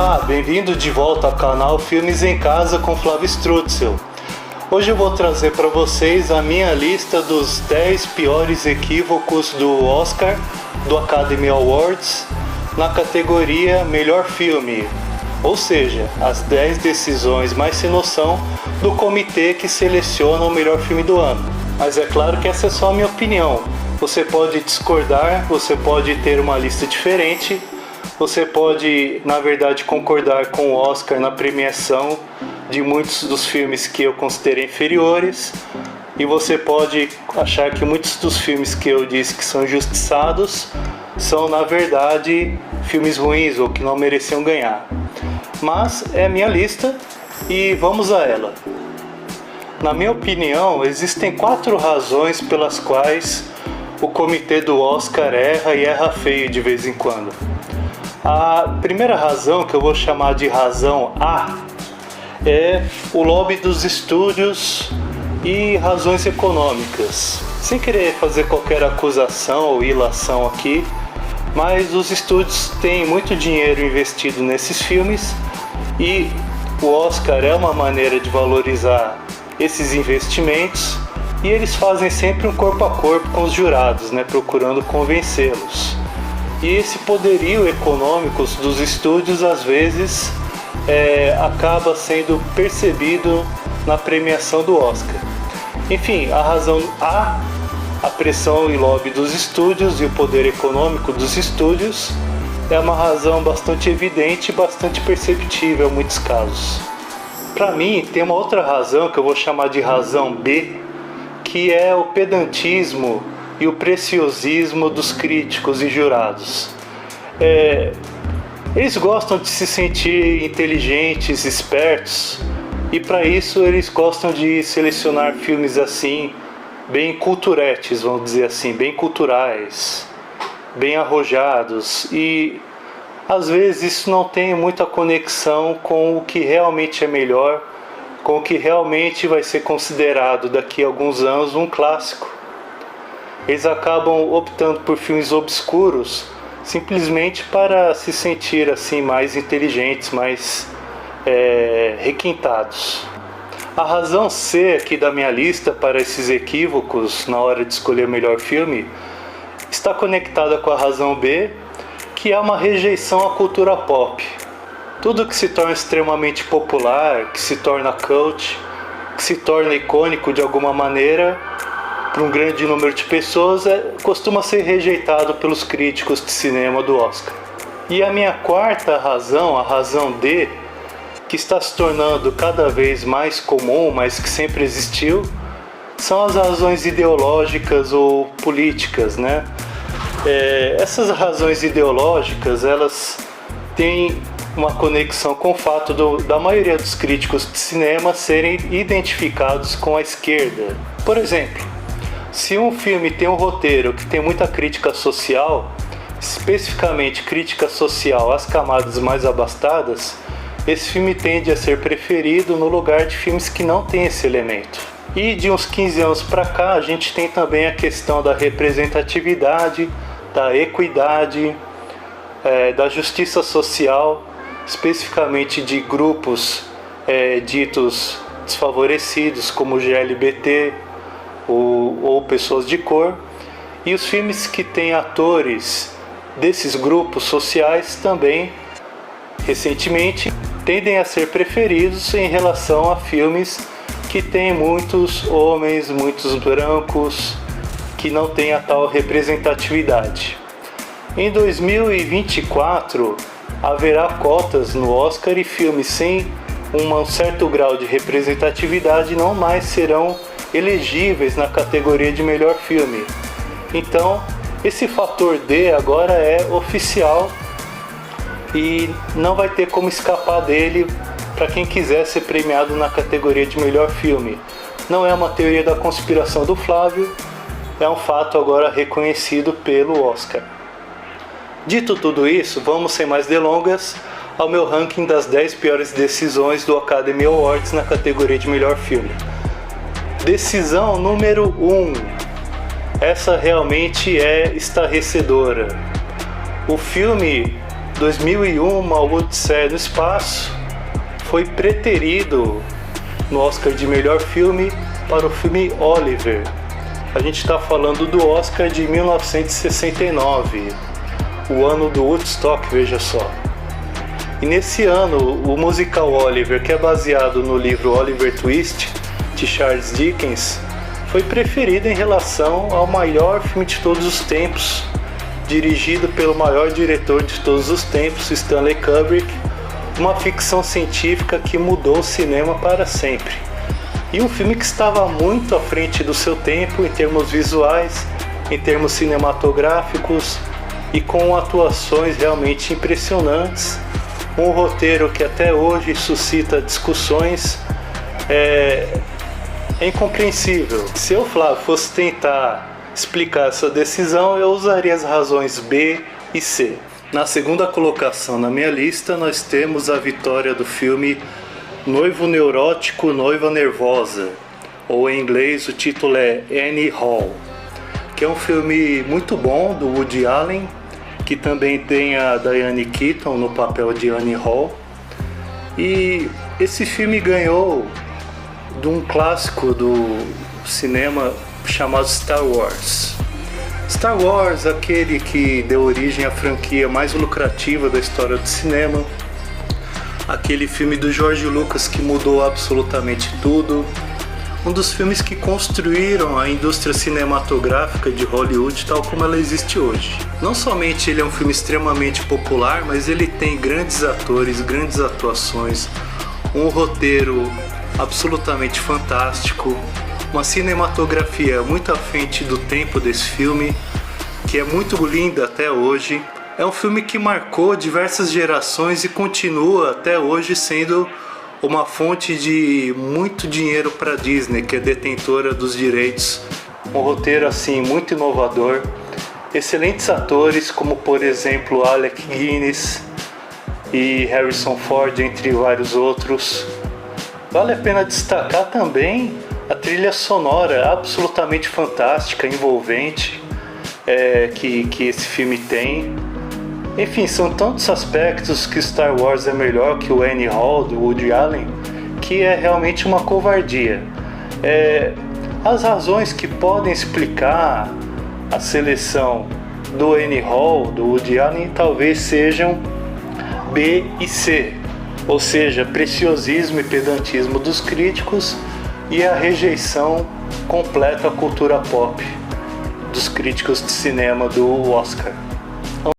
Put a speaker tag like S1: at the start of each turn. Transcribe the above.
S1: Olá, bem-vindo de volta ao canal Filmes em Casa com Flávio Strutzel. Hoje eu vou trazer para vocês a minha lista dos 10 piores equívocos do Oscar, do Academy Awards, na categoria Melhor Filme, ou seja, as 10 decisões mais sem noção do comitê que seleciona o melhor filme do ano. Mas é claro que essa é só a minha opinião. Você pode discordar, você pode ter uma lista diferente, você pode, na verdade, concordar com o Oscar na premiação de muitos dos filmes que eu considerei inferiores, e você pode achar que muitos dos filmes que eu disse que são injustiçados são, na verdade, filmes ruins ou que não mereciam ganhar. Mas é a minha lista e vamos a ela. Na minha opinião, existem 4 razões pelas quais o comitê do Oscar erra e erra feio de vez em quando. A primeira razão, que eu vou chamar de razão A, é o lobby dos estúdios e razões econômicas. Sem querer fazer qualquer acusação ou ilação aqui, mas os estúdios têm muito dinheiro investido nesses filmes e o Oscar é uma maneira de valorizar esses investimentos, e eles fazem sempre um corpo a corpo com os jurados, procurando convencê-los. E esse poderio econômico dos estúdios às vezes acaba sendo percebido na premiação do Oscar. Enfim, a razão A, a pressão e lobby dos estúdios e o poder econômico dos estúdios, é uma razão bastante evidente e bastante perceptível em muitos casos. Para mim, tem uma outra razão que eu vou chamar de razão B, que é o pedantismo e o preciosismo dos críticos e jurados. Eles gostam de se sentir inteligentes, espertos, e para isso eles gostam de selecionar filmes assim, bem culturetes, vamos dizer assim, bem culturais, bem arrojados, e às vezes isso não tem muita conexão com o que realmente é melhor, com o que realmente vai ser considerado daqui a alguns anos um clássico. Eles acabam optando por filmes obscuros simplesmente para se sentir assim mais inteligentes, mais requintados. A razão C aqui da minha lista para esses equívocos na hora de escolher o melhor filme está conectada com a razão B, que é uma rejeição à cultura pop. Tudo que se torna extremamente popular, que se torna cult, que se torna icônico de alguma maneira para um grande número de pessoas, costuma ser rejeitado pelos críticos de cinema do Oscar. E a minha quarta razão, a razão D, que está se tornando cada vez mais comum, mas que sempre existiu, são as razões ideológicas ou políticas, Essas razões ideológicas, elas têm uma conexão com o fato da maioria dos críticos de cinema serem identificados com a esquerda. Por exemplo, se um filme tem um roteiro que tem muita crítica social, especificamente crítica social às camadas mais abastadas, esse filme tende a ser preferido no lugar de filmes que não têm esse elemento. E de uns 15 anos para cá, a gente tem também a questão da representatividade, da equidade, da justiça social, especificamente de grupos ditos desfavorecidos, como GLBT ou pessoas de cor. E os filmes que têm atores desses grupos sociais também, recentemente, tendem a ser preferidos em relação a filmes que têm muitos homens, muitos brancos, que não têm a tal representatividade. Em 2024, haverá cotas no Oscar e filmes sem um certo grau de representatividade não mais serão elegíveis na categoria de melhor filme. Então, esse fator D agora é oficial e não vai ter como escapar dele para quem quiser ser premiado na categoria de melhor filme. Não é uma teoria da conspiração do Flávio, é um fato agora reconhecido pelo Oscar. Dito tudo isso, vamos sem mais delongas ao meu ranking das 10 piores decisões do Academy Awards na categoria de melhor filme. Decisão número 1. Essa realmente é estarrecedora. O filme 2001, A Odisseia no Espaço foi preterido no Oscar de melhor filme para o filme Oliver. A gente está falando do Oscar de 1969, o ano do Woodstock, veja só. E nesse ano, o musical Oliver, que é baseado no livro Oliver Twist, de Charles Dickens, foi preferido em relação ao maior filme de todos os tempos, dirigido pelo maior diretor de todos os tempos, Stanley Kubrick, uma ficção científica que mudou o cinema para sempre. E um filme que estava muito à frente do seu tempo em termos visuais, em termos cinematográficos e com atuações realmente impressionantes. Um roteiro que até hoje suscita discussões, é incompreensível. Se eu, Flávio, fosse tentar explicar essa decisão, eu usaria as razões B e C. Na segunda colocação na minha lista, nós temos a vitória do filme Noivo Neurótico, Noiva Nervosa, ou em inglês o título é Annie Hall, que é um filme muito bom do Woody Allen, que também tem a Diane Keaton no papel de Annie Hall. E esse filme ganhou de um clássico do cinema chamado Star Wars. Star Wars, aquele que deu origem à franquia mais lucrativa da história do cinema, aquele filme do George Lucas que mudou absolutamente tudo, um dos filmes que construíram a indústria cinematográfica de Hollywood tal como ela existe hoje. Não somente ele é um filme extremamente popular, mas ele tem grandes atores, grandes atuações, um roteiro absolutamente fantástico, uma cinematografia muito à frente do tempo desse filme, que é muito linda até hoje. É um filme que marcou diversas gerações e continua até hoje sendo uma fonte de muito dinheiro para a Disney, que é detentora dos direitos. Um roteiro assim muito inovador, excelentes atores como por exemplo Alec Guinness e Harrison Ford, entre vários outros. Vale a pena destacar também a trilha sonora absolutamente fantástica, envolvente, que esse filme tem. Enfim, são tantos aspectos que Star Wars é melhor que o Annie Hall do Woody Allen, que é realmente uma covardia. As razões que podem explicar a seleção do Annie Hall do Woody Allen talvez sejam B e C, ou seja, preciosismo e pedantismo dos críticos e a rejeição completa à cultura pop dos críticos de cinema do Oscar.